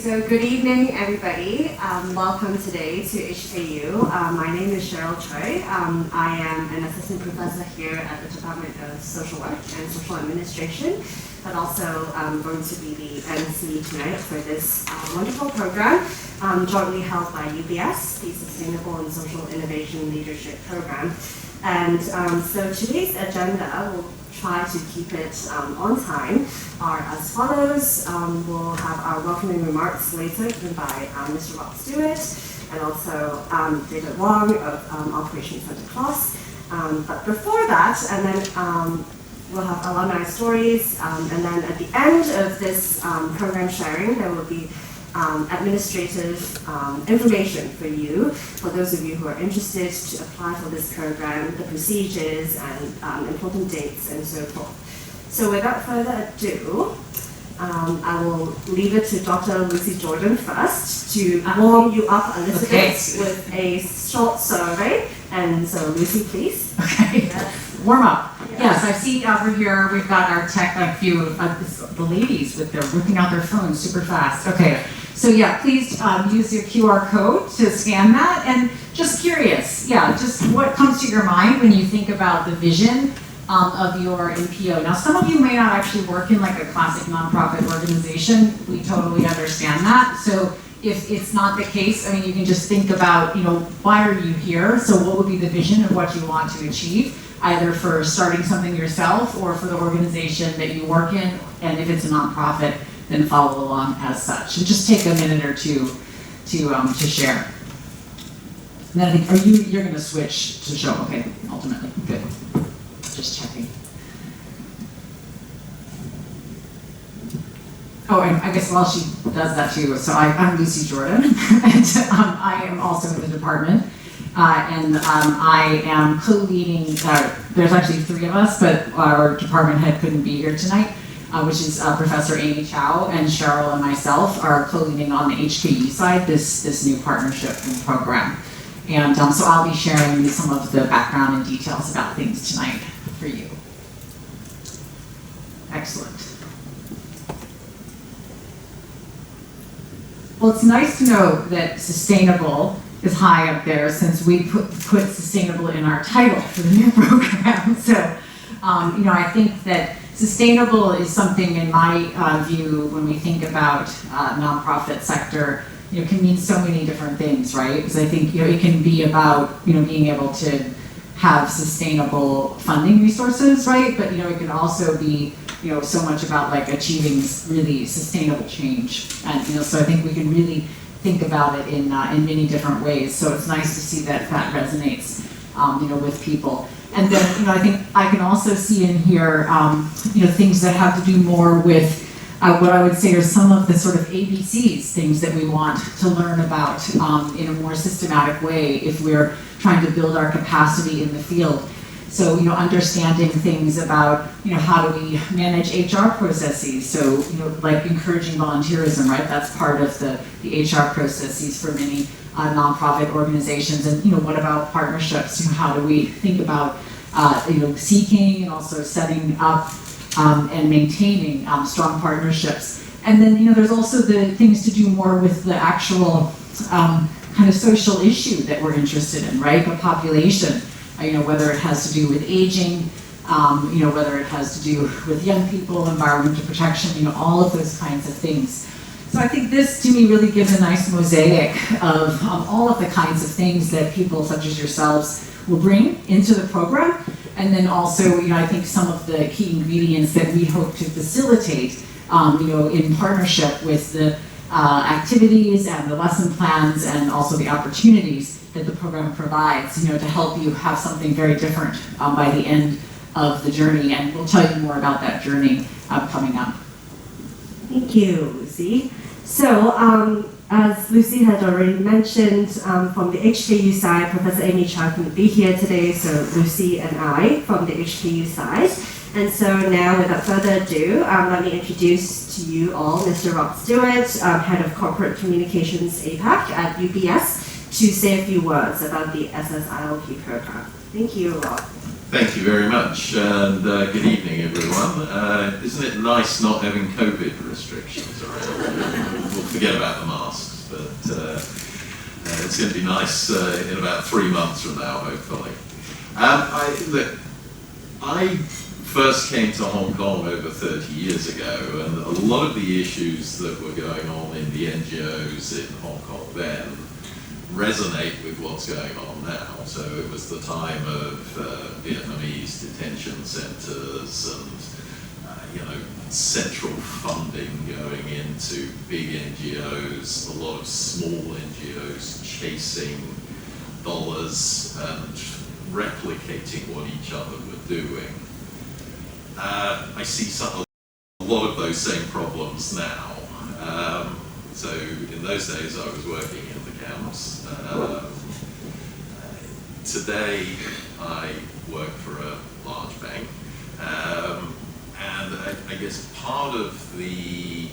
So good evening, everybody. Welcome today to HKU. My name is Cheryl Choi. I am an assistant professor here at the Department of Social Work and Social Administration, but also going to be the MC tonight for this wonderful program, jointly held by UBS, the Sustainable and Social Innovation Leadership Program. And so today's agenda will try to keep it on time are as follows. We'll have our welcoming remarks later given by Mr. Stewart and also David Wong of Operation Santa Claus. But before that, and then we'll have alumni stories, and then at the end of this program sharing, there will be administrative information for you, for those of you who are interested to apply for this program, the procedures and important dates and so forth. So without further ado, I will leave it to Dr. Lucy Jordan first to warm you up a little bit with a short survey. And so Lucy, please. Okay. Warm up. Yes, I see over here we've got our tech, a few of the ladies with their whipping out their phones super fast. Okay, so yeah, please use your QR code to scan that. And just curious, just what comes to your mind when you think about the vision of your NPO. Now, some of you may not actually work in like a classic nonprofit organization. We totally understand that. So if it's not the case, I mean, you can just think about, why are you here? So what would be the vision of what you want to achieve, either for starting something yourself or for the organization that you work in, and if it's a nonprofit, then follow along as such. And just take a minute or two to share. And then I think, you're going to switch to show, okay, ultimately, good. Just checking. Oh, and I guess while she does that too, so I'm Lucy Jordan, and I am also in the department. And I am co-leading, there's actually three of us, but our department head couldn't be here tonight, which is Professor Amy Chow, and Cheryl and myself are co-leading on the HKU side, this new partnership and program. And so I'll be sharing some of the background and details about things tonight for you. Excellent. Well, it's nice to know that sustainable is high up there since we put sustainable in our title for the new program. So, I think that sustainable is something in my view when we think about nonprofit sector, can mean so many different things, right? Because I think, it can be about, being able to have sustainable funding resources, right? But, it can also be, so much about like achieving really sustainable change. And, so I think we can really think about it in many different ways. So it's nice to see that resonates, with people. And then, I think I can also see in here, things that have to do more with what I would say are some of the sort of ABCs, things that we want to learn about in a more systematic way if we're trying to build our capacity in the field. So, understanding things about, how do we manage HR processes? So, like encouraging volunteerism, right? That's part of the HR processes for many nonprofit organizations. And, what about partnerships? How do we think about, seeking and also setting up and maintaining strong partnerships? And then, there's also the things to do more with the actual kind of social issue that we're interested in, right? The population. Whether it has to do with aging, whether it has to do with young people, environmental protection, all of those kinds of things. So I think this, to me, really gives a nice mosaic of all of the kinds of things that people such as yourselves will bring into the program. And then also, I think some of the key ingredients that we hope to facilitate, in partnership with the activities and the lesson plans and also the opportunities that the program provides, to help you have something very different by the end of the journey. And we'll tell you more about that journey coming up. Thank you, Lucy. So, as Lucy had already mentioned, from the HKU side, Professor Amy Chow couldn't be here today, so Lucy and I from the HKU side. And so now, without further ado, let me introduce to you all Mr. Rob Stewart, Head of Corporate Communications APAC at UBS, to say a few words about the SSILP program. Thank you, Rob. Thank you very much, and good evening, everyone. Isn't it nice not having COVID restrictions around? we'll forget about the masks, but it's going to be nice in about 3 months from now, hopefully. I first came to Hong Kong over 30 years ago, and a lot of the issues that were going on in the NGOs in Hong Kong then resonate with what's going on now. So it was the time of Vietnamese detention centers and central funding going into big NGOs, a lot of small NGOs chasing dollars and replicating what each other were doing. I see a lot of those same problems now. So in those days I was working in the camps. Today I work for a large bank. And I guess part of the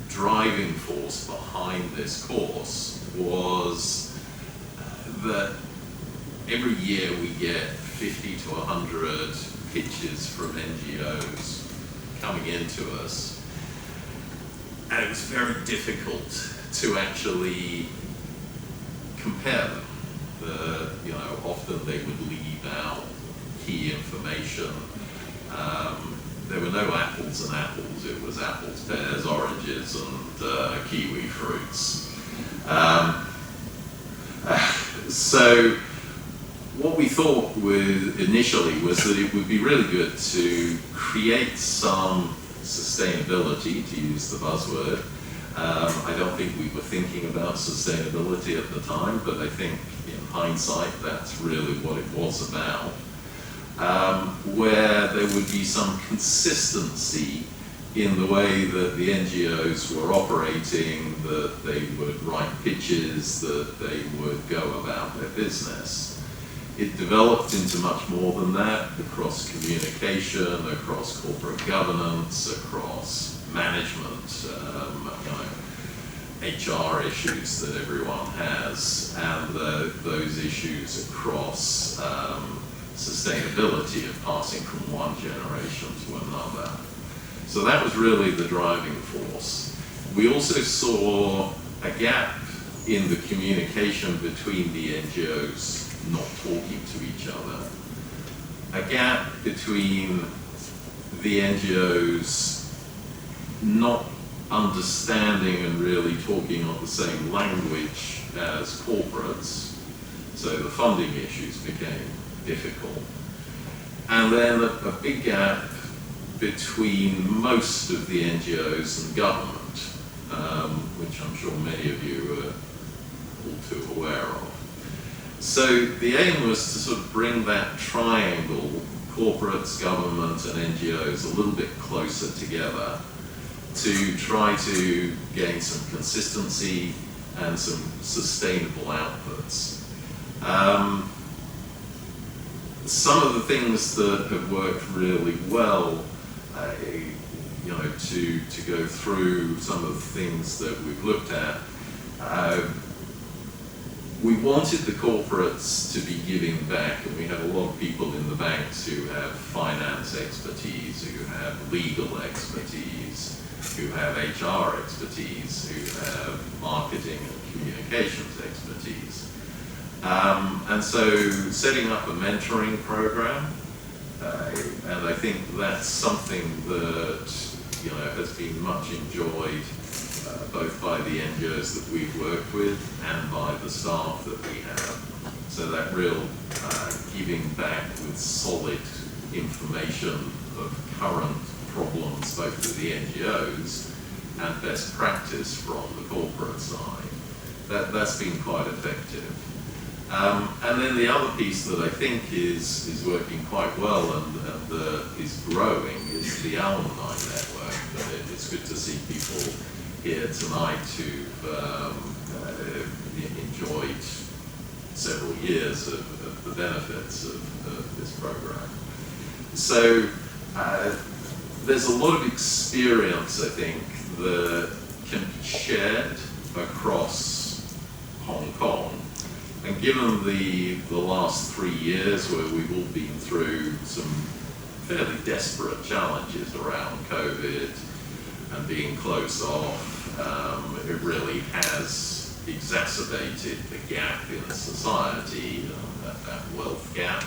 driving force behind this course was that every year we get 50 to 100 pitches from NGOs coming into us, and it was very difficult to actually compare them. Often they would leave out key information. There were no apples and apples, it was apples, pears, oranges, and kiwi fruits. So what we thought initially was that it would be really good to create some sustainability, to use the buzzword. I don't think we were thinking about sustainability at the time, but I think in hindsight that's really what it was about. Where there would be some consistency in the way that the NGOs were operating, that they would write pitches, that they would go about their business. It developed into much more than that, across communication, across corporate governance, across management, HR issues that everyone has, and those issues across sustainability of passing from one generation to another. So that was really the driving force. We also saw a gap in the communication between the NGOs not talking to each other. A gap between the NGOs not understanding and really talking on the same language as corporates. So the funding issues became difficult. And then a big gap between most of the NGOs and government, which I'm sure many of you are all too aware of. So the aim was to sort of bring that triangle, corporates, government, and NGOs, a little bit closer together to try to gain some consistency and some sustainable outputs. Some of the things that have worked really well, to go through some of the things that we've looked at, we wanted the corporates to be giving back, and we have a lot of people in the banks who have finance expertise, who have legal expertise, who have HR expertise, who have marketing and communications expertise. And so setting up a mentoring program, and I think that's something that has been much enjoyed both by the NGOs that we've worked with and by the staff that we have. So that real giving back with solid information of current problems both with the NGOs and best practice from the corporate side. That's been quite effective. And then the other piece that I think is working quite well and is growing is the Alumni network. It's good to see people here tonight who've enjoyed several years of the benefits of this program. So there's a lot of experience, I think, that can be shared across Hong Kong. And given the last 3 years where we've all been through some fairly desperate challenges around COVID and being closed off It really has exacerbated the gap in society, that wealth gap,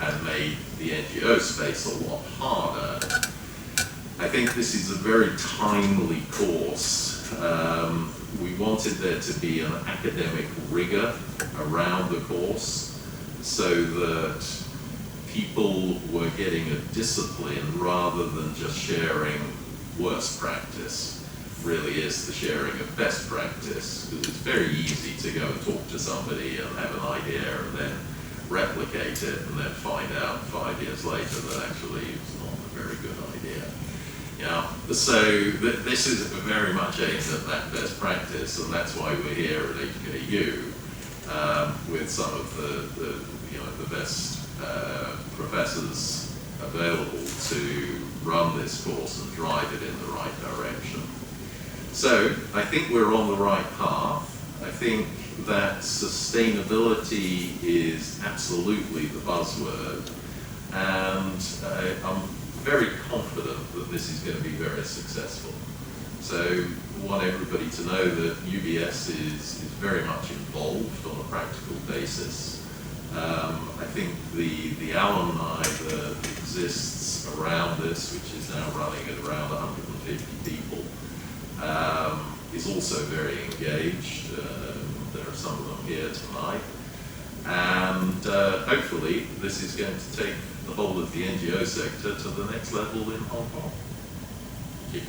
and made the NGO space a lot harder. I think this is a very timely course. We wanted there to be an academic rigor around the course so that people were getting a discipline rather than just sharing worst practice. Really is the sharing of best practice, because it's very easy to go and talk to somebody and have an idea and then replicate it and then find out 5 years later that actually it's not a very good idea. Yeah, so this is very much aimed at that best practice, and that's why we're here at HKU with some of the best professors available to run this course and drive it in the right direction. So I think we're on the right path. I think that sustainability is absolutely the buzzword, and I'm very confident that this is going to be very successful. So I want everybody to know that UBS is very much involved on a practical basis. I think the alumni that exists around this, which is now running at around 150 people, is also very engaged. There are some of them here tonight. And hopefully this is going to take the whole of the NGO sector to the next level in Hong Kong. Thank you.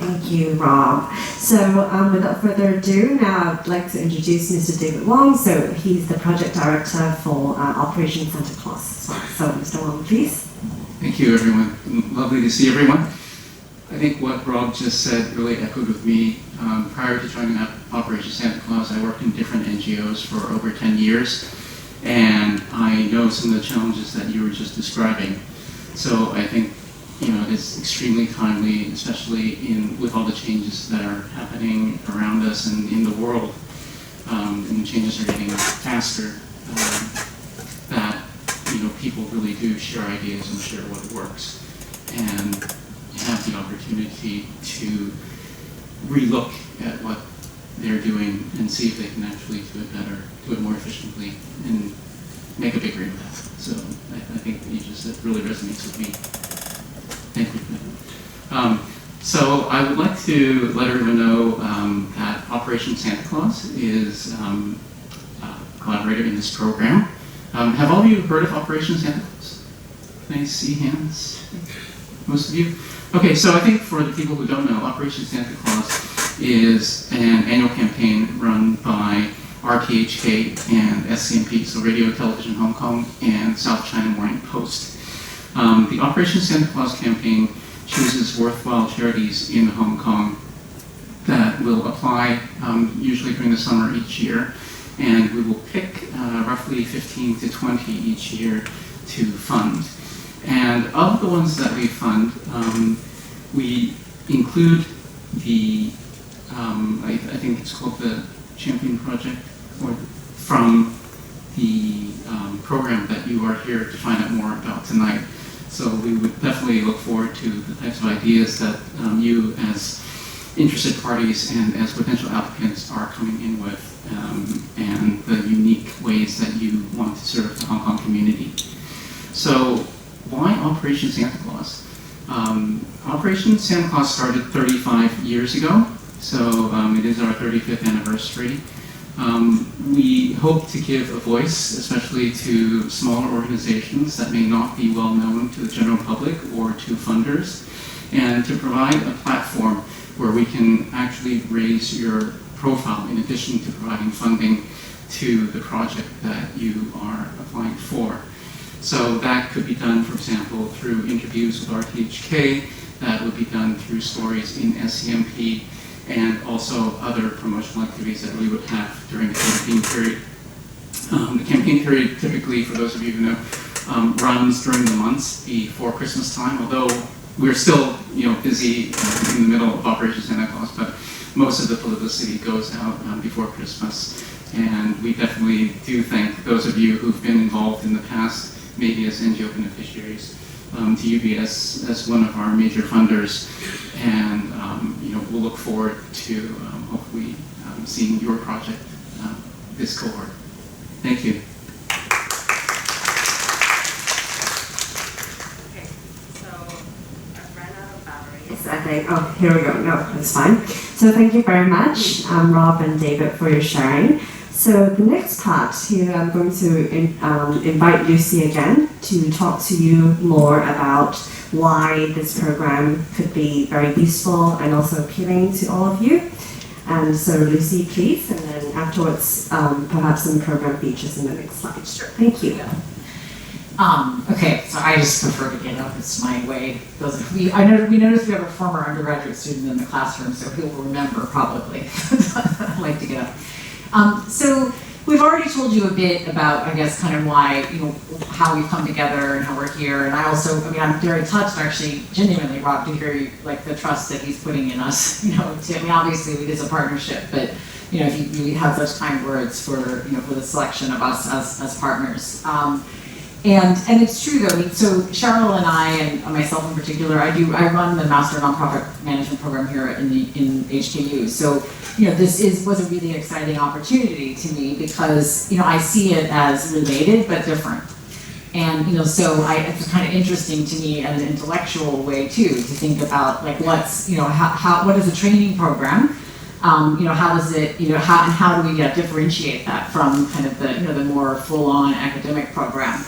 Thank you, Rob. So without further ado, now I'd like to introduce Mr. David Wong. So he's the project director for Operation Santa Claus. So Mr. Wong, please. Thank you, everyone. Lovely to see everyone. I think what Rob just said really echoed with me. Prior to joining Operation Santa Claus, I worked in different NGOs for over 10 years, and I know some of the challenges that you were just describing. So I think it is extremely timely, especially with all the changes that are happening around us and in the world, and the changes are getting faster, that people really do share ideas and share what works, and have the opportunity to relook at what they're doing and see if they can actually do it better, do it more efficiently, and make a bigger impact. So I think what you just said really resonates with me. Thank you. So I would like to let everyone know that Operation Santa Claus is a collaborator in this program. Have all of you heard of Operation Santa Claus? Can I see hands? Most of you? Okay, so I think for the people who don't know, Operation Santa Claus is an annual campaign run by RTHK and SCMP, so Radio Television Hong Kong and South China Morning Post. The Operation Santa Claus campaign chooses worthwhile charities in Hong Kong that will apply usually during the summer each year, and we will pick roughly 15 to 20 each year to fund. And of the ones that we fund, we include the, I think it's called the Champion Project, or from the program that you are here to find out more about tonight. So we would definitely look forward to the types of ideas that you as interested parties and as potential applicants are coming in with, and the unique ways that you want to serve the Hong Kong community. So why Operation Santa Claus? Operation Santa Claus started 35 years ago, so it is our 35th anniversary. We hope to give a voice, especially to smaller organizations that may not be well known to the general public or to funders, and to provide a platform where we can actually raise your profile in addition to providing funding to the project that you are applying for. So that could be done, for example, through interviews with RTHK, that would be done through stories in SCMP, and also other promotional activities that we would have during the campaign period. The campaign period typically, for those of you who know, runs during the months before Christmas time, although we're still busy in the middle of Operation Santa Claus, but most of the publicity goes out before Christmas. And we definitely do thank those of you who've been involved in the past, maybe as NGO beneficiaries, to UBS as one of our major funders, and we'll look forward to hopefully seeing your project this cohort. Thank you. Okay, so I've ran out of batteries. I think, oh, here we go. No, that's fine. So thank you very much, Rob and David, for your sharing. So the next part here, I'm going to invite Lucy again to talk to you more about why this program could be very useful and also appealing to all of you. And so Lucy, please, and then afterwards, perhaps some program features in the next slide. Sure. Thank you. Okay, so I just prefer to get up. It's my way. I noticed we have a former undergraduate student in the classroom, so he'll remember probably. I like to get up. So we've already told you a bit about, I guess, kind of why, how we've come together and how we're here. And I'm very touched, actually, genuinely, Rob, to hear you, like, the trust that he's putting in us. Obviously it is a partnership, but if you have such kind words for the selection of us as partners. And it's true though. So Cheryl and I, and myself in particular, I run the Master Nonprofit Management Program here in HKU. So this was a really exciting opportunity to me because I see it as related but different. And so it's kind of interesting to me in an intellectual way too to think about like what's what is a training program. How does it, how do we differentiate that from kind of the more full-on academic program?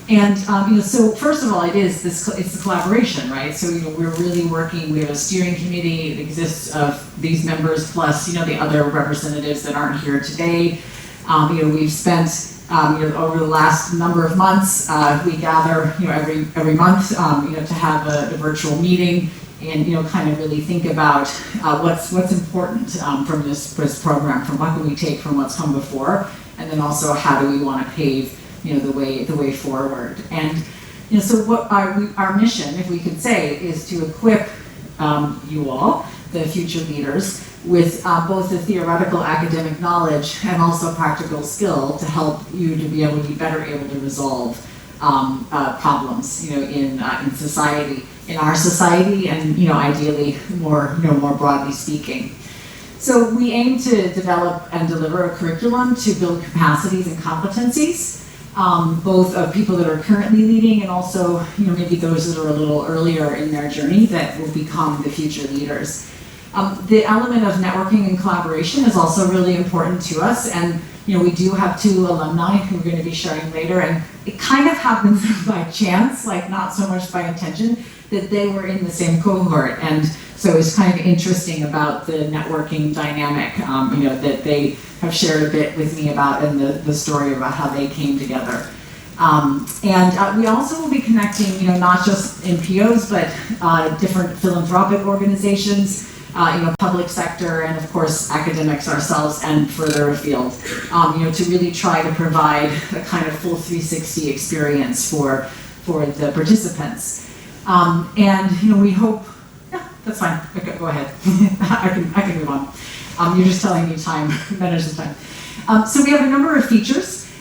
And so first of all, it's a collaboration, right? So we're really working. We have a steering committee that exists of these members plus the other representatives that aren't here today. We've spent over the last number of months, we gather every month to have a virtual meeting and kind of really think about what's important from this program, from what can we take from what's come before, and then also how do we want to pave the way forward. And so what our mission, if we could say, is to equip you all, the future leaders, with both the theoretical academic knowledge and also practical skill to help you to be better able to resolve problems in society, in our society, and ideally more broadly speaking. So we aim to develop and deliver a curriculum to build capacities and competencies, both of people that are currently leading and also maybe those that are a little earlier in their journey that will become the future leaders. The element of networking and collaboration is also really important to us, and we do have 2 alumni who we're going to be sharing later, and it kind of happens by chance, like not so much by intention, that they were in the same cohort. And so it's kind of interesting about the networking dynamic, that they have shared a bit with me about, and the story about how they came together. And we also will be connecting, not just NPOs, but different philanthropic organizations, public sector, and of course academics ourselves and further afield, to really try to provide a kind of full 360 experience for the participants. And we hope, yeah, that's fine. Okay, go ahead. I can move on. You're just telling me time, manage the time. So we have a number of features.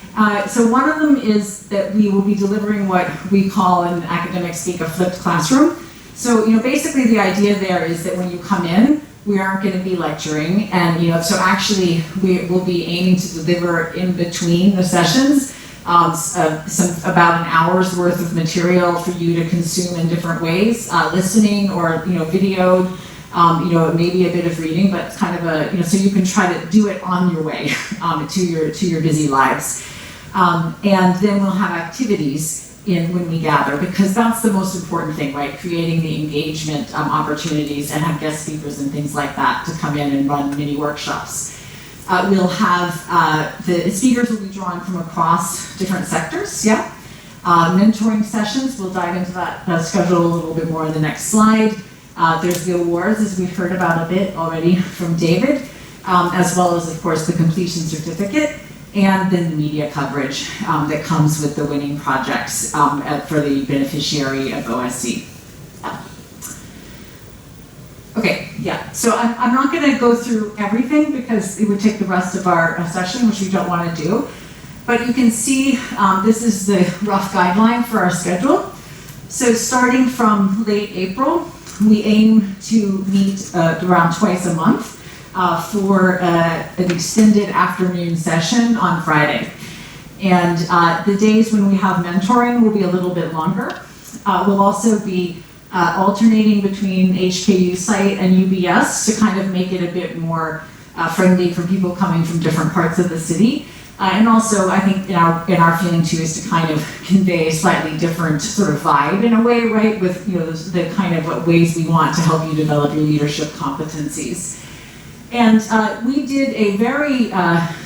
So one of them is that we will be delivering what we call in academic speak a flipped classroom. So basically the idea there is that when you come in, we aren't going to be lecturing, and so actually we will be aiming to deliver in between the sessions about an hour's worth of material for you to consume in different ways, listening or videoed, maybe a bit of reading, but kind of a so you can try to do it on your way to your busy lives, and then we'll have activities when we gather, because that's the most important thing, right? Creating the engagement opportunities and have guest speakers and things like that to come in and run mini workshops. We'll have the speakers will be drawn from across different sectors, yeah. Mentoring sessions, we'll dive into that schedule a little bit more in the next slide. There's the awards, as we've heard about a bit already from David, as well as, of course, the completion certificate, and then the media coverage that comes with the winning projects for the beneficiary of OSC. Okay, yeah, so I'm not going to go through everything because it would take the rest of our session, which we don't want to do. But you can see this is the rough guideline for our schedule. So starting from late April, we aim to meet around twice a month for an extended afternoon session on Friday. And the days when we have mentoring will be a little bit longer. We'll also be alternating between HKU site and UBS to kind of make it a bit more friendly for people coming from different parts of the city. And also, I think in our feeling too is to kind of convey a slightly different sort of vibe in a way, right? With the kind of what ways we want to help you develop your leadership competencies. And we did a very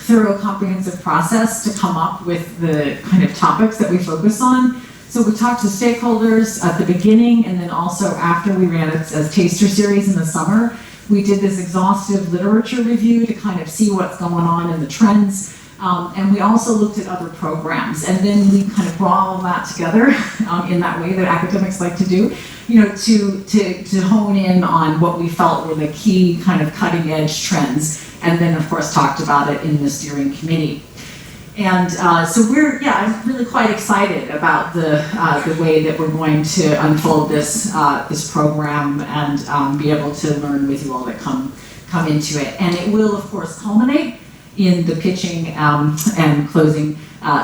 thorough, comprehensive process to come up with the kind of topics that we focus on. So we talked to stakeholders at the beginning, and then also after we ran it as taster series in the summer. We did this exhaustive literature review to kind of see what's going on in the trends. And we also looked at other programs, and then we kind of brought all of that together in that way that academics like to do, to hone in on what we felt were the key kind of cutting edge trends, and then of course talked about it in the steering committee. And so I'm really quite excited about the way that we're going to unfold this program and be able to learn with you all that come into it. And it will of course culminate in the pitching and closing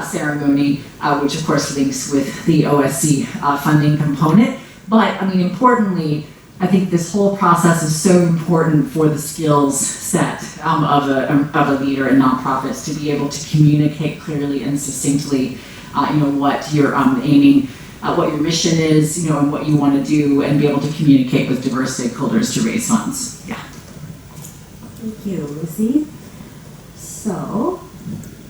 ceremony, which of course links with the OSC funding component. But I mean, importantly, I think this whole process is so important for the skills set of a leader in nonprofits to be able to communicate clearly and succinctly, what you're aiming, what your mission is, and what you want to do, and be able to communicate with diverse stakeholders to raise funds. Yeah. Thank you, Lucy. So,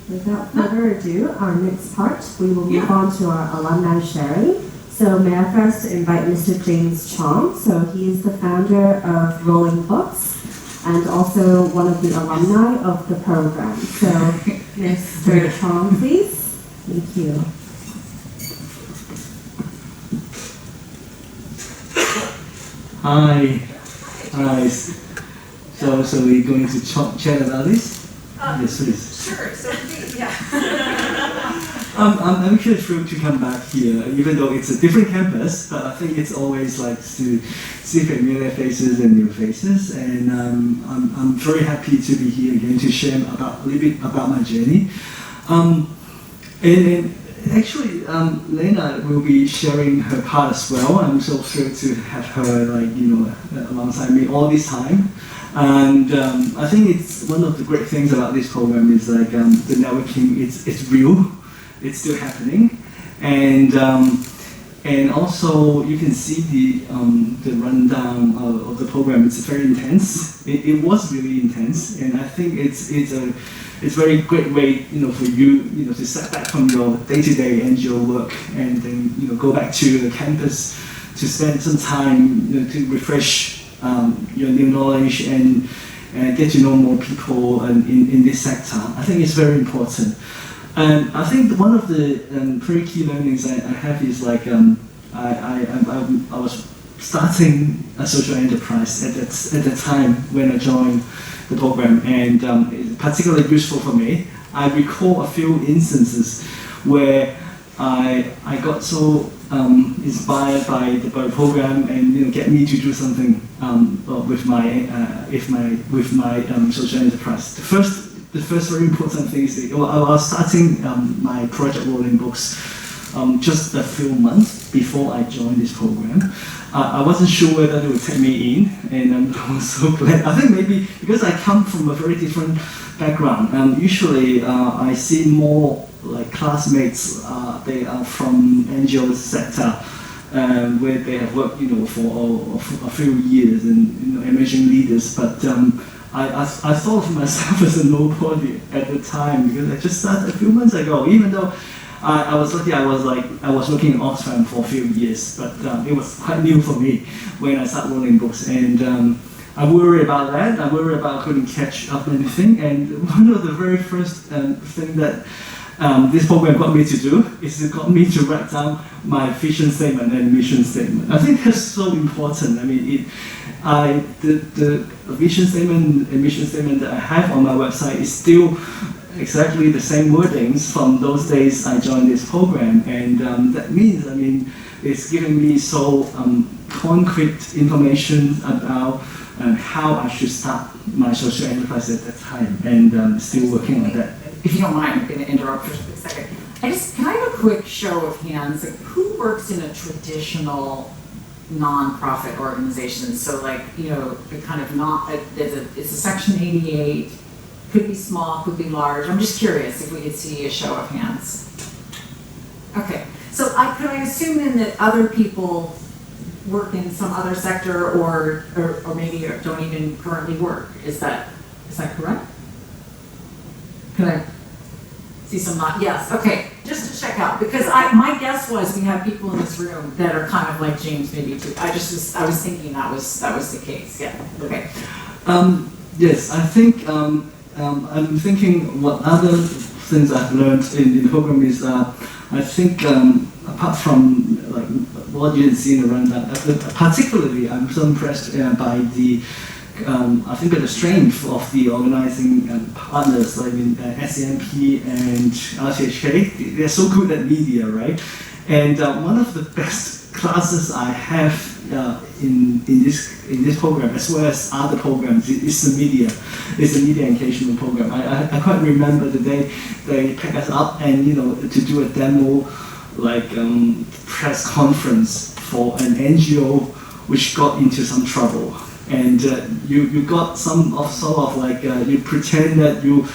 without further ado, our next part, we will move on to our alumni sharing. So may I first invite Mr. James Chong. So he is the founder of Rolling Books and also one of the alumni of the program. So Mr. Chong, please. Thank you. Hi. So we're going to chat about this? Yes, please. Sure. So yeah. I'm actually thrilled to come back here, even though it's a different campus. But I think it's always like to see familiar faces and new faces, and I'm very happy to be here again to share a little bit about my journey. And actually, Lena will be sharing her part as well. I'm so thrilled to have her, alongside me all this time. And I think it's one of the great things about this program is the networking. It's real. It's still happening, and also you can see the rundown of the program. It's very intense. It was really intense, and I think it's a very great way for you to step back from your day-to-day NGO work and then go back to the campus to spend some time to refresh your new knowledge and get to know more people in this sector. I think it's very important. And I think one of the pretty key learnings I have is I was starting a social enterprise at that time when I joined the program, and it's particularly useful for me. I recall a few instances where I got so inspired by the program and get me to do something with my social enterprise. The first very important thing is I was starting my project Rolling Books just a few months before I joined this program. I wasn't sure whether they would take me in, and I'm so glad. I think maybe because I come from a very different background. Usually I see more like classmates. They are from NGO sector, where they have worked for a few years and emerging leaders. But I thought of myself as a nobody at the time because I just started a few months ago. Even though I was lucky, I was working in Oxfam for a few years, but it was quite new for me when I started Rolling Books, and I worry about that. I worry about I couldn't catch up anything. And one of the very first thing that this program got me to do is it got me to write down my vision statement and mission statement. I think that's so important. I mean, the vision statement and mission statement that I have on my website is still exactly the same wordings from those days I joined this program, and that means, it's giving me so concrete information about how I should start my social enterprise at that time, and still working on that. If you don't mind, I'm going to interrupt for a second. Can I have a quick show of hands? Like, who works in a traditional nonprofit organization? So, like, you know, the kind of not, it's a Section 88, could be small, could be large. I'm just curious if we could see a show of hands. Okay, so could I assume then that other people work in some other sector or maybe don't even currently work? Is that correct? Could I see some not? Yes, okay, just to check out, because my guess was we have people in this room that are kind of like James maybe too. I was thinking that was the case, yeah, okay. Yes, I think I'm thinking what other things I've learned in the program is I think apart from like what you had seen around that, particularly I'm so impressed by the I think the strength of the organizing partners like in SCMP and RTHK. They're so good at media, right? And one of the best classes I have in this program, as well as other programs, is the media. It's the media engagement program. I quite remember the day they picked us up and to do a demo, like press conference for an NGO which got into some trouble. And you got some of sort of like you pretend that you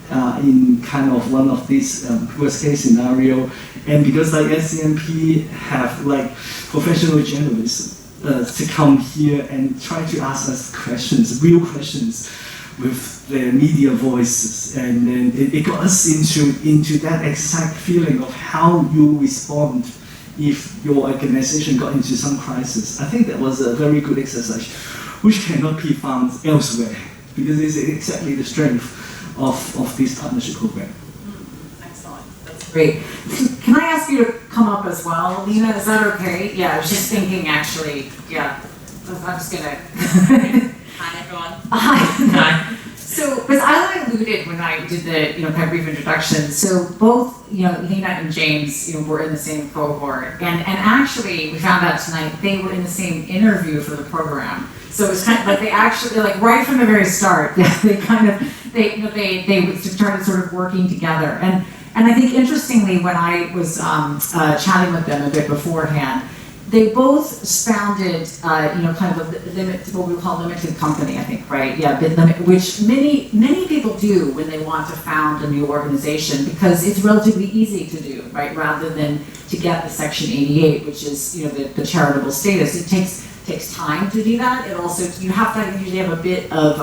are in kind of one of these worst case scenario, and because like SCMP have like professional journalists to come here and try to ask us questions, real questions, with their media voices, and then it got us into that exact feeling of how you respond if your organization got into some crisis. I think that was a very good exercise, which cannot be found elsewhere, because it's exactly the strength of this partnership program. Excellent, that's great. Can I ask you to come up as well, Lena? Is that okay? Yeah, I was just thinking actually, yeah, I'm just gonna. Hi everyone. Hi. So, because I alluded when I did the kind of brief introduction. So both Lena and James were in the same cohort, and actually we found out tonight they were in the same interview for the program. So it was kind of like they actually like right from the very start they started sort of working together, and I think interestingly when I was chatting with them a bit beforehand, they both founded kind of what we call limited company, I think, right? Yeah, which many people do when they want to found a new organization, because it's relatively easy to do, right? Rather than to get the Section 88, which is the charitable status. It takes time to do that. It also, you have to usually have a bit of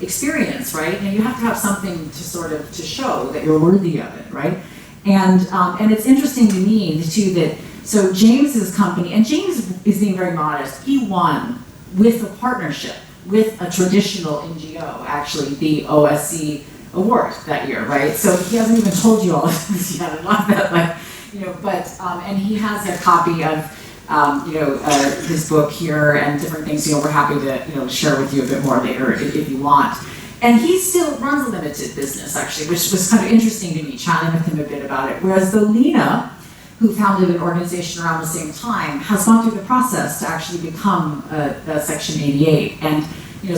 experience, right? And you have to have something to show that you're worthy of it, right? And it's interesting to me too that so James's company, and James is being very modest, he won with a partnership with a traditional NGO, actually the OSC award that year, right? So he hasn't even told you all of this yet. I love that, and he has a copy of his book here and different things. We're happy to share with you a bit more later if you want. And he still runs a limited business, actually, which was kind of interesting to me, chatting with him a bit about it. Whereas the Lena, who founded an organization around the same time, has gone through the process to actually become a Section 88. And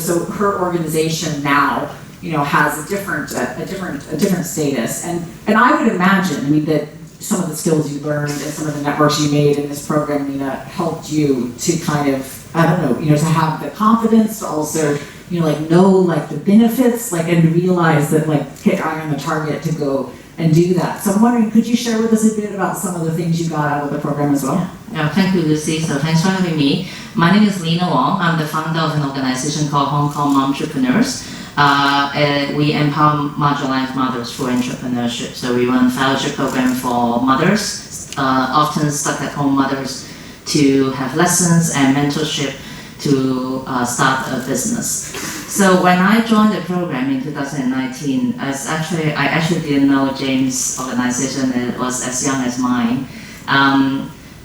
so her organization now has a different status. And I would imagine, that some of the skills you learned and some of the networks you made in this program, Lena, helped you to kind of, to have the confidence to also, know the benefits, and realize that hit eye on the target to go and do that. So I'm wondering, could you share with us a bit about some of the things you got out of the program as well? Yeah, thank you, Lucy. So thanks for having me. My name is Lena Wong. I'm the founder of an organization called Hong Kong Momtrepreneurs. We empower marginalized mothers for entrepreneurship. So we run a fellowship program for mothers, often stuck at home mothers, to have lessons and mentorship to start a business. So when I joined the program in 2019, I actually didn't know James' organization. It was as young as mine.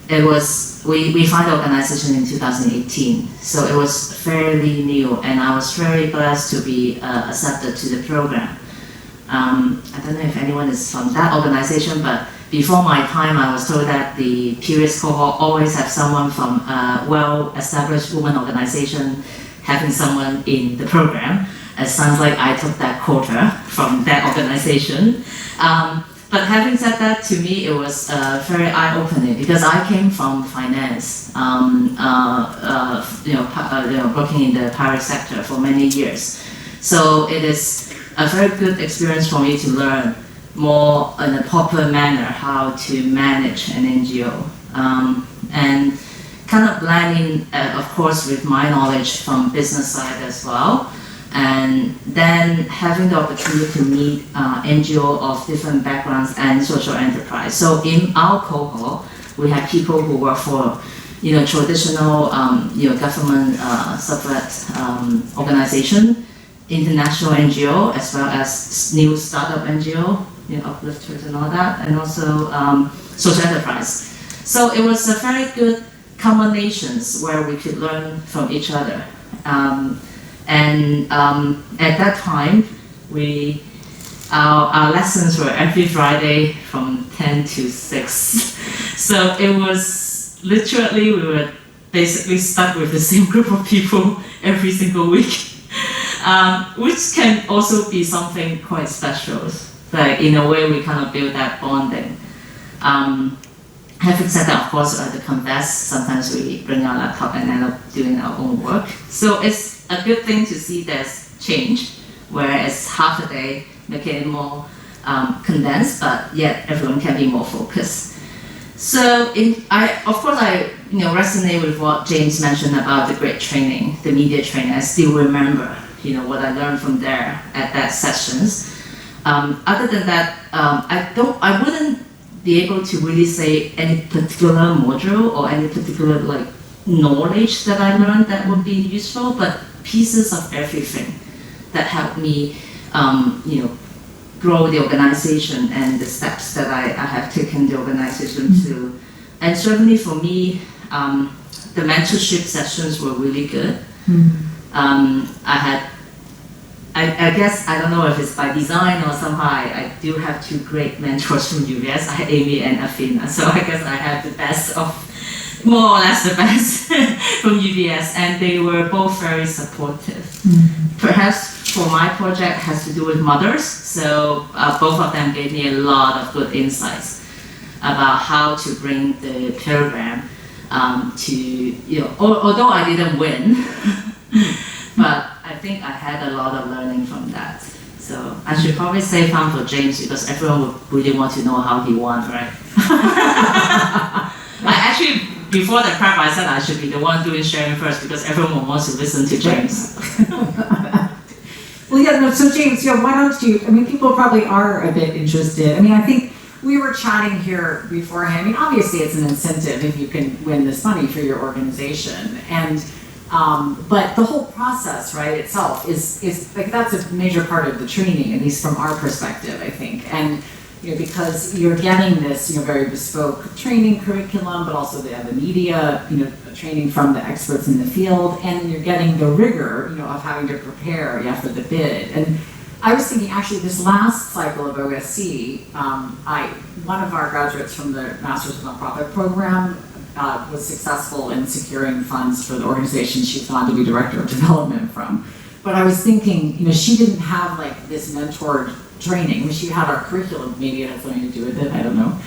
We founded the organization in 2018, so it was fairly new, and I was very blessed to be accepted to the program. I don't know if anyone is from that organization, but before my time, I was told that the previous cohort always have someone from a well-established women organization having someone in the program. It sounds like I took that quota from that organization. But having said that, to me, it was very eye-opening because I came from finance, working in the private sector for many years. So it is a very good experience for me to learn more in a proper manner how to manage an NGO. And kind of blending, of course, with my knowledge from business side as well. And then having the opportunity to meet NGO of different backgrounds and social enterprise. So in our cohort, we have people who work for, traditional, government support organization, international NGO, as well as new startup NGO, uplifters and all that, and also social enterprise. So it was a very good combinations where we could learn from each other. And at that time, our lessons were every Friday from 10 to 6. So it was literally, we were basically stuck with the same group of people every single week, which can also be something quite special. Like in a way, we kind of build that bonding. Having said that, of course, at the converse, sometimes we bring our laptop and end up doing our own work. So it's a good thing to see there's change, whereas half a day making it more condensed, but yet everyone can be more focused. So I resonate with what James mentioned about the great training, the media training. I still remember, what I learned from there at that sessions. Other than that, I wouldn't be able to really say any particular module or any particular knowledge that I learned that would be useful, but pieces of everything that helped me, grow the organization and the steps that I have taken the organization to. And certainly for me, the mentorship sessions were really good. I guess, I don't know if it's by design or somehow, I do have two great mentors from UBS. I had Amy and Afina, so I guess I had the best of, more or less the best from UBS, and they were both very supportive. Perhaps for my project has to do with mothers, so both of them gave me a lot of good insights about how to bring the program to, although I didn't win, but I think I had a lot of learning from that. So I should probably save time for James because everyone would really want to know how he won, right? I actually, before the prep, I said I should be the one doing sharing first because everyone wants to listen to James. Well, so James, why don't you, people probably are a bit interested. I think we were chatting here beforehand. Obviously it's an incentive if you can win this money for your organization. And but the whole process, right, itself is that's a major part of the training, at least from our perspective, I think. And because you're getting this, very bespoke training curriculum, but also the media, training from the experts in the field, and you're getting the rigor, of having to prepare after the bid. And I was thinking, actually, this last cycle of OSC, one of our graduates from the Master's Nonprofit program was successful in securing funds for the organization she's gone to be director of development from. But I was thinking, she didn't have this mentored training. She had our curriculum, maybe it has something to do with it, I don't know.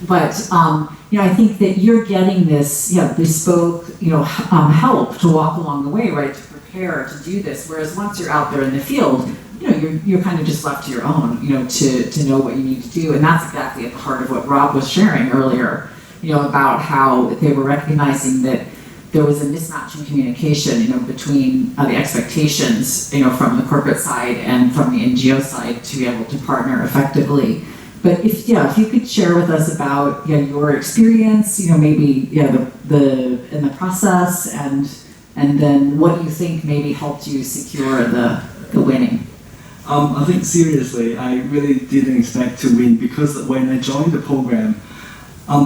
But I think that you're getting this bespoke help to walk along the way, right, to prepare to do this. Whereas once you're out there in the field, you're kind of just left to your own, to know what you need to do. And that's exactly at the heart of what Rob was sharing earlier, about how they were recognizing that there was a mismatch in communication, between the expectations, from the corporate side and from the NGO side to be able to partner effectively. But if you could share with us about your experience, maybe in the process, and then what you think maybe helped you secure the winning. I think seriously, I really didn't expect to win because when I joined the program,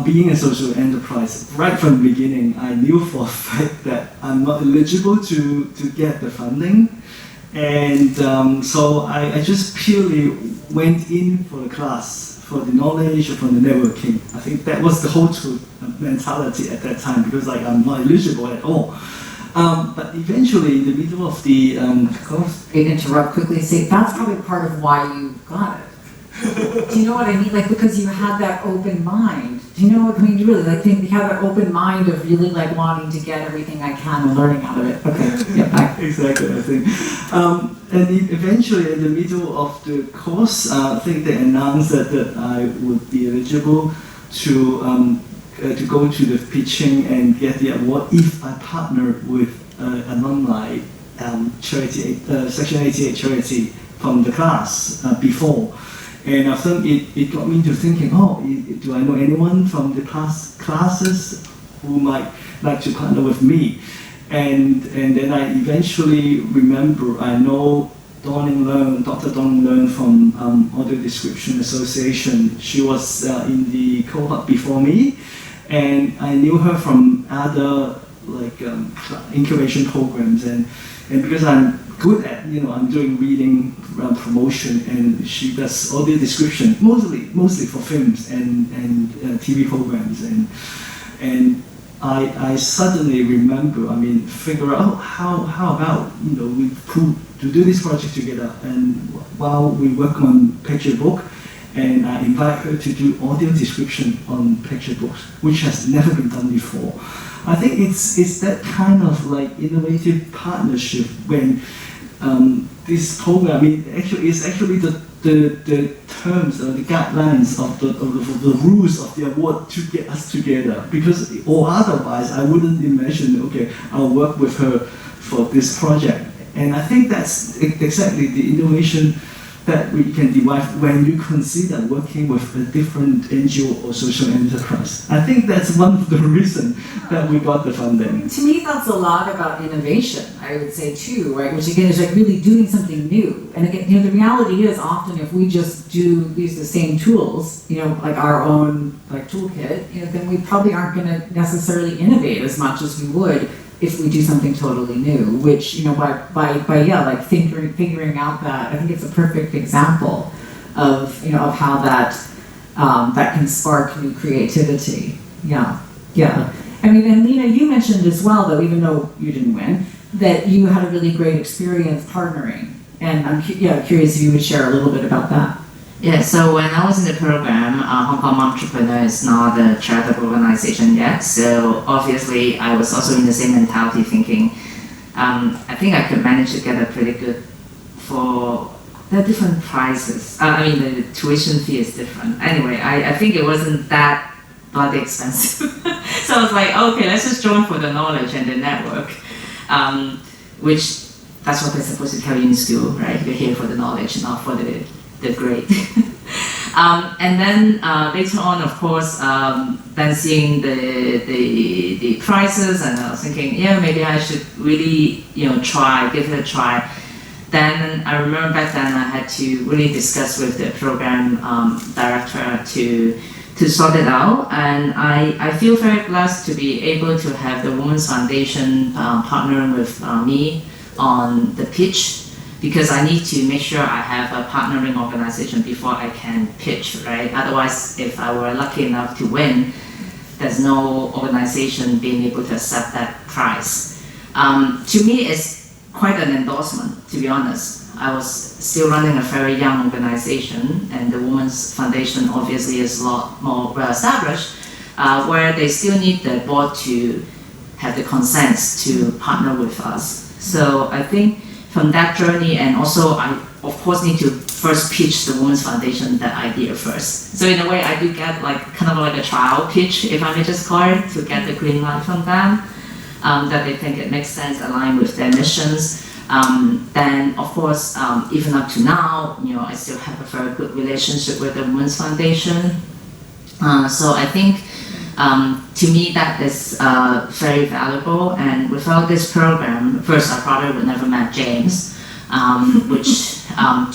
being a social enterprise, right from the beginning, I knew for a fact that I'm not eligible to get the funding. And so I just purely went in for the class for the knowledge or for the networking. I think that was the whole mentality at that time, because like I'm not eligible at all. But eventually, in the middle of the course, I interrupt quickly and say that's probably part of why you got it. Do you know what I mean? Like, because you had that open mind. Do you know what I mean? You really like think you have that open mind of really like wanting to get everything I can and learning out of it. Okay, yeah, exactly, I think. And eventually, in the middle of the course, I think they announced that I would be eligible to go to the pitching and get the award if I partnered with Alumni charity, Section 88 charity from the class before. And I think it got me into thinking, oh, do I know anyone from the classes who might like to partner with me? And then I eventually remember, I know Dr. Dong Leung from Audio Description Association. She was in the cohort before me, and I knew her from other like incubation programs, and because I'm good at, I'm doing reading promotion, and she does audio description, mostly for films and TV programs, and I suddenly remember, figure out how about, we put to do this project together, and while we work on picture book, and I invite her to do audio description on picture books, which has never been done before. I think it's that kind of like innovative partnership when this program, it's actually the terms or the guidelines of the rules of the award to get us together. Because or otherwise, I wouldn't imagine, okay, I'll work with her for this project. And I think that's exactly the innovation that we can derive when you consider working with a different NGO or social enterprise. I think that's one of the reasons that we got the funding. To me, that's a lot about innovation, I would say too, right? Which again is like really doing something new. And again, the reality is often if we just use the same tools, like our own like toolkit, then we probably aren't going to necessarily innovate as much as we would if we do something totally new, which, like figuring out that, I think it's a perfect example of how that can spark new creativity. Yeah. And Lena, you mentioned as well, though, even though you didn't win, that you had a really great experience partnering. And I'm curious if you would share a little bit about that. Yeah, so when I was in the program, Hong Kong Entrepreneur is not a charitable organization yet, so obviously I was also in the same mentality thinking, I think I could manage to get a pretty good for the different prices. The tuition fee is different. Anyway, I think it wasn't that bloody expensive. So I was like, okay, let's just join for the knowledge and the network, which that's what they're supposed to tell you in school, right? You're here for the knowledge, not for the grade. And then later on, of course, then seeing the prices, and I was thinking, yeah, maybe I should really, give it a try. Then I remember back then I had to really discuss with the program director to sort it out, and I feel very blessed to be able to have the Women's Foundation partnering with me on the pitch, because I need to make sure I have a partnering organization before I can pitch, right? Otherwise, if I were lucky enough to win, there's no organization being able to accept that prize. To me, it's quite an endorsement, to be honest. I was still running a very young organization, and the Women's Foundation obviously is a lot more well established, where they still need the board to have the consent to partner with us. So I think from that journey, and also I of course need to first pitch the Women's Foundation that idea first. So in a way I do get kind of like a trial pitch, if I may just call it, to get the green light from them, that they think it makes sense, aligned with their missions. Then of course, even up to now, I still have a very good relationship with the Women's Foundation. So I think to me that is very valuable, and without this program, first I probably would never met James, which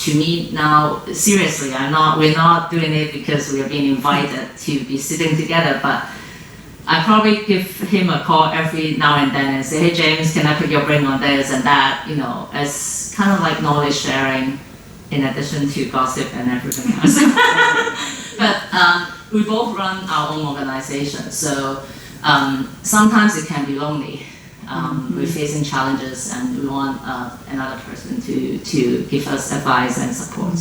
to me now, seriously, we're not doing it because we are being invited to be sitting together, but I probably give him a call every now and then and say, hey James, can I pick your brain on this and that, as kind of like knowledge sharing in addition to gossip and everything else. But we both run our own organization, so sometimes it can be lonely. We're facing challenges, and we want another person to give us advice and support.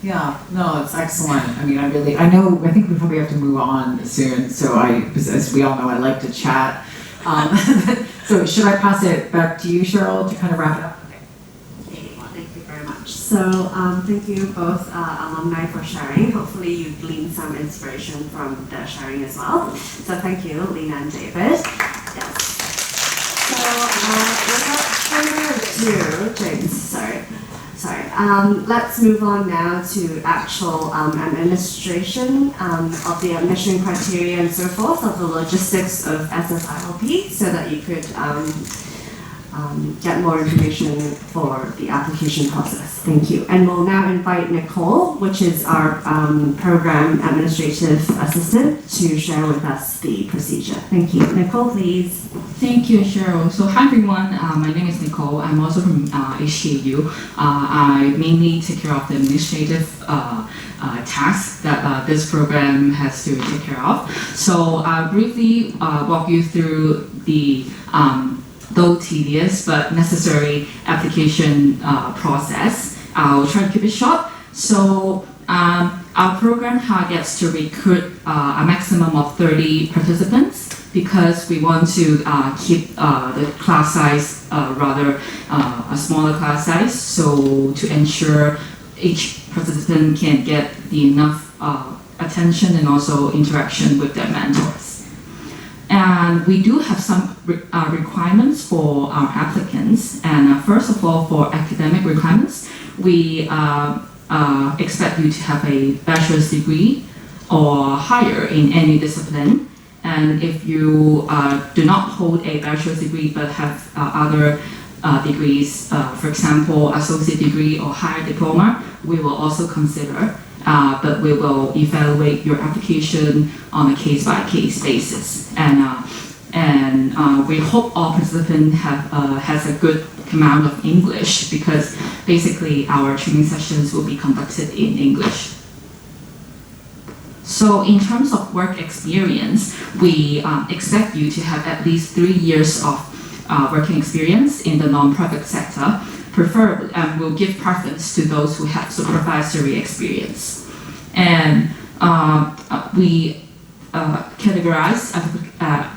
Yeah, no, it's excellent. I mean, I think we probably have to move on soon. So as we all know, I like to chat. So should I pass it back to you, Cheryl, to kind of wrap it up? Thank you very much. So thank you both alumni for sharing. Hopefully you gleaned some inspiration from the sharing as well. So thank you, Lena and David. Yes. So without further ado, James, sorry. Let's move on now to actual administration of the admission criteria and so forth, of the logistics of SSILP, so that you could get more information for the application process. Thank you. And we'll now invite Nicole, which is our program administrative assistant, to share with us the procedure. Thank you. Nicole, please. Thank you, Cheryl. So hi everyone, my name is Nicole. I'm also from HKU. I mainly take care of the administrative tasks that this program has to take care of. So I'll briefly walk you through the though tedious but necessary application process. I'll try to keep it short. So our program targets to recruit a maximum of 30 participants because we want to keep the class size rather a smaller class size, so to ensure each participant can get enough attention and also interaction with their mentors. And we do have some requirements for our applicants. And first of all, for academic requirements, we expect you to have a bachelor's degree or higher in any discipline. And if you do not hold a bachelor's degree but have other degrees, for example, associate degree or higher diploma, we will also consider. But we will evaluate your application on a case-by-case basis, and we hope all participants has a good amount of English, because basically our training sessions will be conducted in English. So in terms of work experience, we expect you to have at least 3 years of working experience in the nonprofit sector, preferably, and we'll give preference to those who have supervisory experience. And we categorize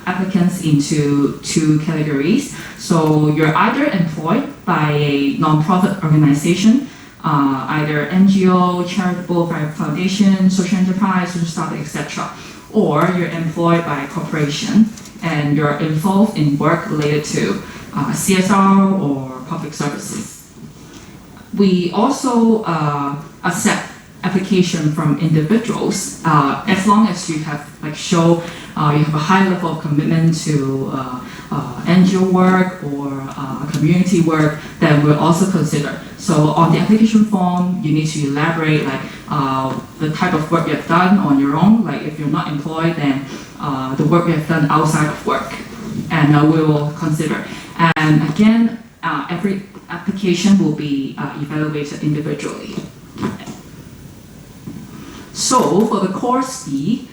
applicants into 2 categories. So you're either employed by a nonprofit organization, either NGO, charitable foundation, social enterprise, social startup, etc., or you're employed by a corporation and you're involved in work related to CSR or public services. We also accept application from individuals as long as you have show you have a high level of commitment to NGO work or community work, then we'll also consider. So on the application form, you need to elaborate the type of work you've done on your own. Like if you're not employed, then the work you have done outside of work, and we will consider. And again, every application will be evaluated individually. So for the course fee,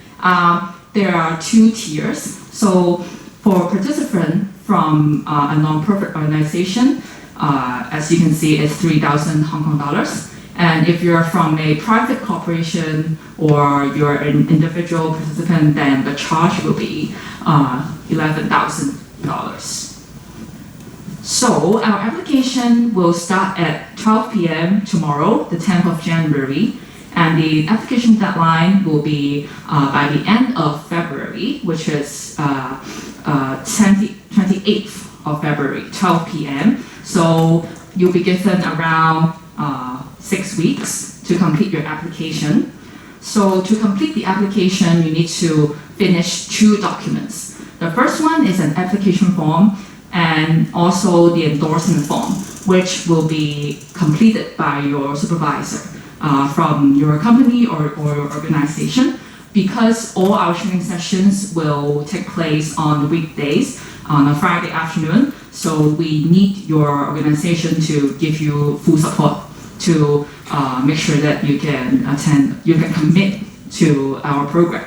there are 2 tiers. So for participant from a non-profit organization, as you can see, it's 3,000 Hong Kong dollars. And if you're from a private corporation or you're an individual participant, then the charge will be $11,000. So our application will start at 12 p.m. tomorrow, the 10th of January. And the application deadline will be by the end of February, which is 28th of February, 12 p.m. So you'll be given around 6 weeks to complete your application. So to complete the application, you need to finish 2 documents. The first one is an application form and also the endorsement form, which will be completed by your supervisor. From your company or organization, because all our training sessions will take place on weekdays on a Friday afternoon. So we need your organization to give you full support to make sure that you can attend, you can commit to our program.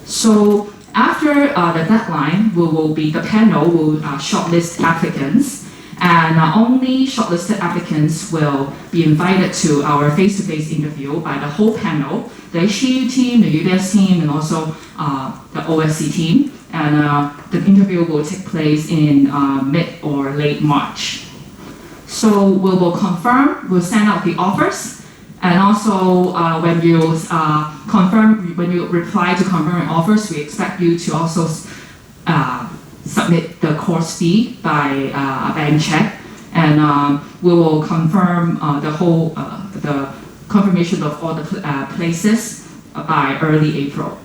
So after the deadline, the panel will shortlist applicants, and only shortlisted applicants will be invited to our face-to-face interview by the whole panel, the HKU team, the UBS team, and also the OSC team. And the interview will take place in mid or late March. So we will confirm, we'll send out the offers, and also when you reply to confirming offers, we expect you to also submit the course fee by a bank check, and we will confirm the confirmation of all the places by early April.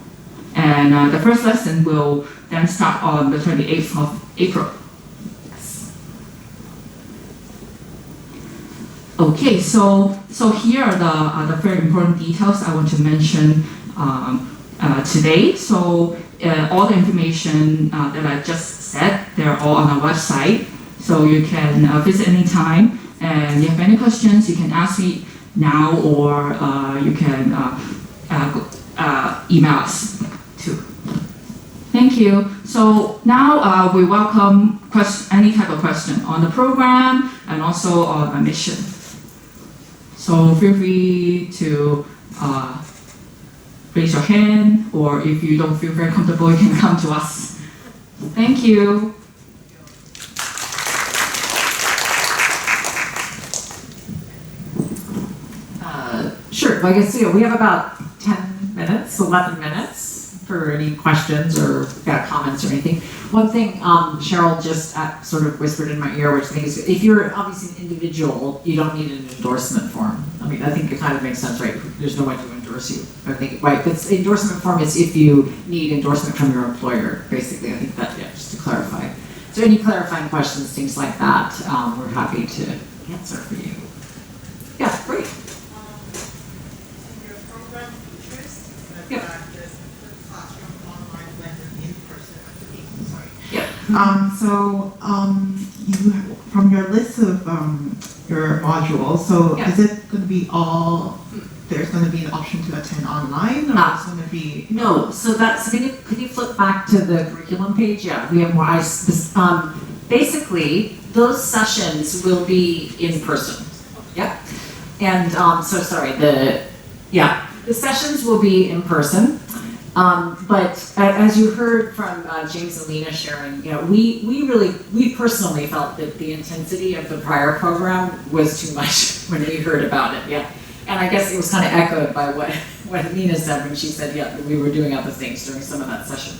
And the first lesson will then start on the 28th of April. Okay, so here are the very important details I want to mention today. So all the information that I just said, they're all on our website. So you can visit anytime, and if you have any questions, you can ask me now, or you can email us too. Thank you. So now we welcome any type of question on the program and also on our mission. So feel free to raise your hand, or if you don't feel very comfortable, you can come to us. Thank you. Sure, I guess we have about 10 minutes, 11 minutes for any questions or comments or anything. One thing Cheryl just sort of whispered in my ear, which I think is, if you're obviously an individual, you don't need an endorsement form. I mean, I think it kind of makes sense, right? There's no one to endorse you. I think, right? But endorsement form is if you need endorsement from your employer, basically. I think that, yeah, just to clarify. So any clarifying questions, things like that, we're happy to answer for you. Yeah, great. Your program features, Yep. there's classroom, online, blended, in-person application, sorry. Yeah. You from your list of your modules, so Yeah. is it going to be all, there's going to be an option to attend online, or it's going to be? No, so can you flip back to the curriculum page? Yeah, we have more. Basically, those sessions will be in person. Yep. And the sessions will be in person. But as you heard from James and Lena sharing, we personally felt that the intensity of the prior program was too much when we heard about it. Yeah. And I guess it was kind of echoed by what Lena said when she said, that we were doing other things during some of that session.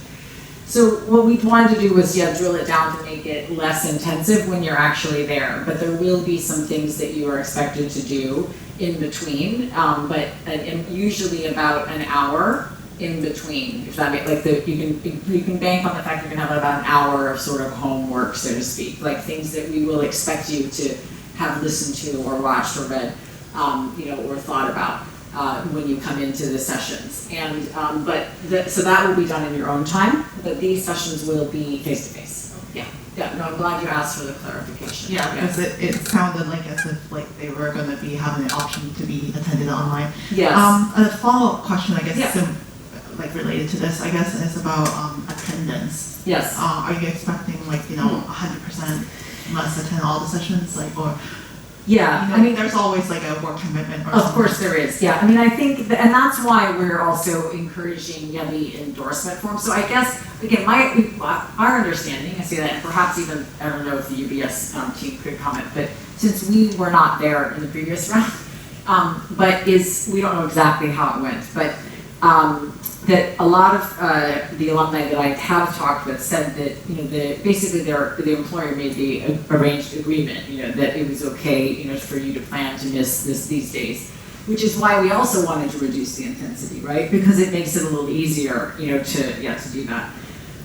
So what we wanted to do was, drill it down to make it less intensive when you're actually there. But there will be some things that you are expected to do in between, and usually about an hour in between. If that makes, you can bank on the fact you're gonna have about an hour of sort of homework, so to speak, like things that we will expect you to have listened to or watched or read, or thought about when you come into the sessions. And so that will be done in your own time, but these sessions will be face to face. Yeah, no, I'm glad you asked for the clarification. Yeah, because it sounded like as if they were going to be having an option to be attended online. Yes. A follow-up question, I guess, Yeah. related to this, I guess, is about attendance. Yes. Are you expecting 100% must attend all the sessions, or? Yeah, there's always a work commitment or of something. course there is. Yeah, I think, and that's why we're also encouraging the endorsement form. So I guess, again, our understanding, I say that, and perhaps even, I don't know if the UBS team could comment, but since we were not there in the previous round, we don't know exactly how it went, but that a lot of the alumni that I have talked with said that basically the employer made the arranged agreement that it was okay for you to plan to miss these days, which is why we also wanted to reduce the intensity, right? Because it makes it a little easier to do that.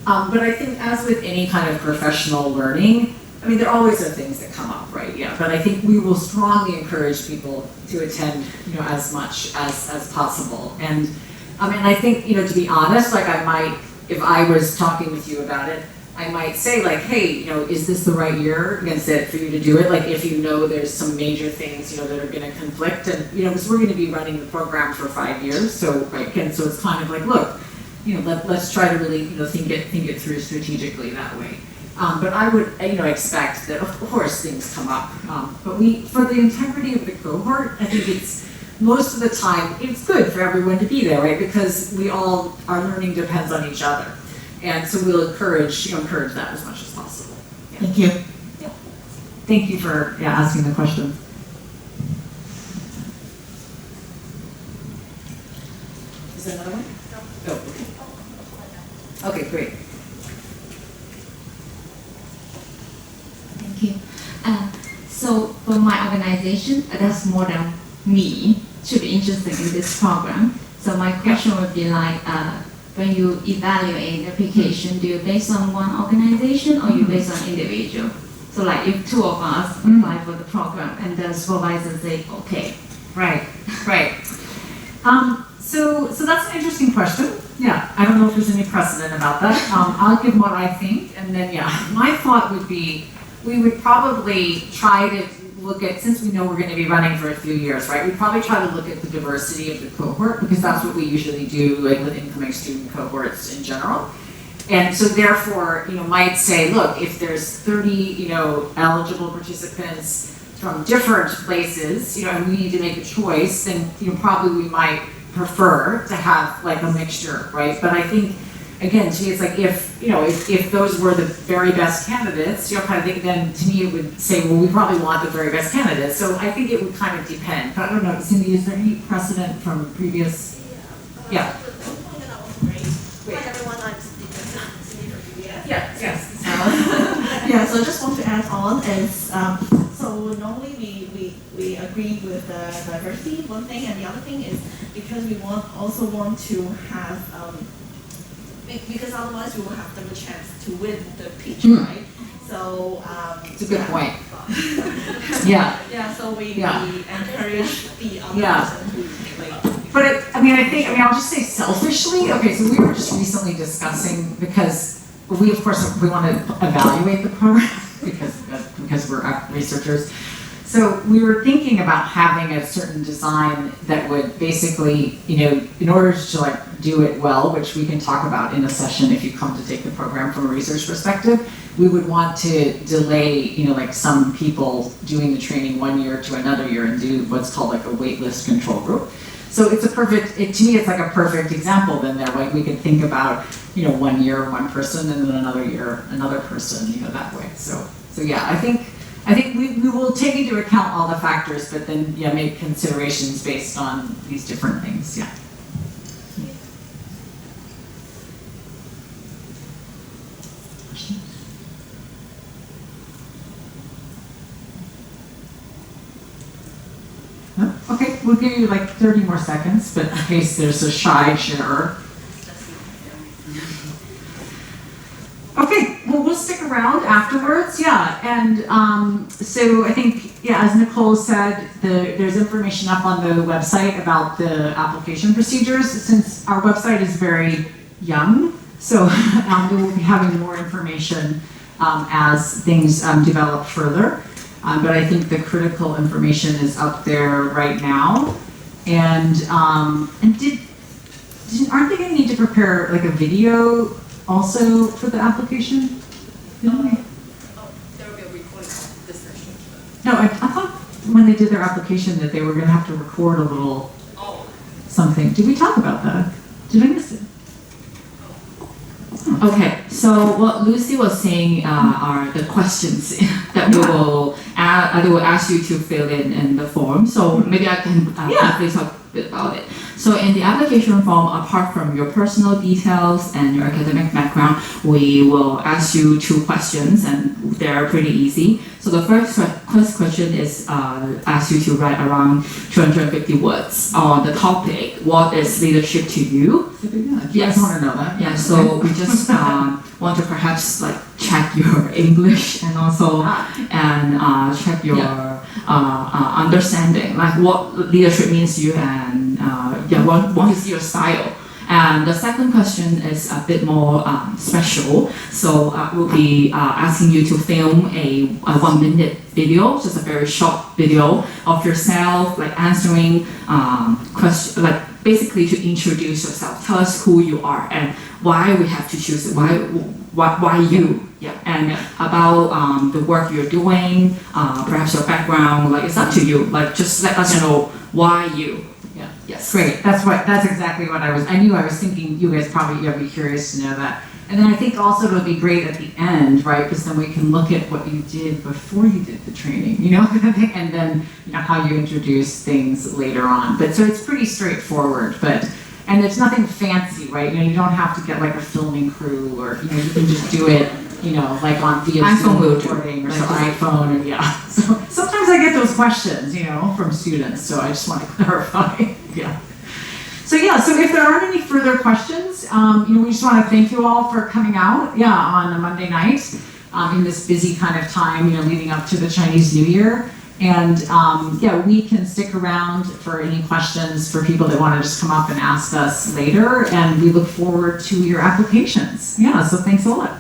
But I think, as with any kind of professional learning, there always are things that come up, right? Yeah. But I think we will strongly encourage people to attend as much as possible. And I think, to be honest, I might, if I was talking with you about it, I might say like, hey, is this the right year against it for you to do it? Like if there's some major things, that are gonna conflict and, because we're gonna be running the program for 5 years. So, right, and so it's kind of like, look, let's try to really, think it through strategically that way. But I would, expect that of course things come up. But for the integrity of the cohort, I think it's, most of the time, it's good for everyone to be there, right? Because our learning depends on each other. And so we'll encourage that as much as possible. Yeah. Thank you. Yeah. Thank you for asking the question. Is there another one? No. Oh, okay. Okay, great. Thank you. So for my organization, that's more than me should be interested in this program. So my question would be like, when you evaluate the application, do you base on one organization or you base on individual? So like if two of us apply for the program and the supervisor say, okay. Right. So that's an interesting question. Yeah, I don't know if there's any precedent about that. I'll give what I think, and then my thought would be, we would probably try to look at, since we know we're going to be running for a few years, right? We'd probably try to look at the diversity of the cohort because that's what we usually do, like with incoming student cohorts in general. And so therefore, might say, look, if there's 30, eligible participants from different places, and we need to make a choice, then, probably we might prefer to have like a mixture, right? But I think, again, to me, it's like if those were the very best candidates, kind of think, then to me it would say, well, we probably want the very best candidates. So I think it would kind of depend. But I don't know, Cindy, is there any precedent from previous? Yeah. Hi everyone, I'm Cindy from UBS. Yes. Yeah, so I just want to add on is, so normally we agree with the diversity, one thing, and the other thing is because we also want to have, because otherwise we will have the chance to win the pitch, right? So it's a good point. Yeah. So we encourage the other person who like. But I'll just say selfishly. Okay, so we were just recently discussing because we of course we want to evaluate the program because we're researchers. So we were thinking about having a certain design that would basically, in order to do it well, which we can talk about in a session if you come to take the program from a research perspective, we would want to delay, some people doing the training 1 year to another year and do what's called like a waitlist control group. So it's to me, it's like a perfect example then there, like we could think about, 1 year, one person, and then another year, another person, that way. So yeah, I think we will take into account all the factors, but then make considerations based on these different things. Yeah. No? Okay, we'll give you 30 more seconds, but in case there's a shy sharer. Okay, well, we'll stick around afterwards, and so I think, as Nicole said, there's information up on the website about the application procedures. Since our website is very young, so we will be having more information as things develop further. But I think the critical information is up there right now. And aren't they going to need to prepare a video also for the application? There will be a recording of this session. No, I thought when they did their application that they were going to have to record a little something. Did we talk about that? Did I miss it? Okay, so what Lucy was saying are the questions that we will ask you to fill in the form. So maybe I can briefly talk a bit about it. So in the application form, apart from your personal details and your academic background, we will ask you 2 questions, and they're pretty easy. So the first question is ask you to write around 250 words on the topic, what is leadership to you? Yes, I want to know that. Yeah, so we just want to perhaps check your English and also check your understanding, what leadership means to you, and what is your style. And the second question is a bit more special. So we'll be asking you to film a 1-minute video, just a very short video of yourself, like answering questions, like basically to introduce yourself. Tell us who you are and why we have to choose it. Why you? Yeah. And about the work you're doing, perhaps your background. Like it's up to you. Like just let us know why you. Yeah. Yes. Great. That's exactly what I knew I was thinking you guys probably would be curious to know that. And then I think also it'll be great at the end, right? Because then we can look at what you did before you did the training, you know, and then how you introduce things later on. But so it's pretty straightforward, and it's nothing fancy, right? You don't have to get like a filming crew or you can just do it, like on via iPhone Zoom recording or some iPhone, and So sometimes I get those questions, from students, so I just want to clarify. Yeah. So if there aren't any further questions, we just want to thank you all for coming out, on a Monday night, in this busy kind of time, leading up to the Chinese New Year. And we can stick around for any questions for people that want to just come up and ask us later, and we look forward to your applications. So thanks a lot.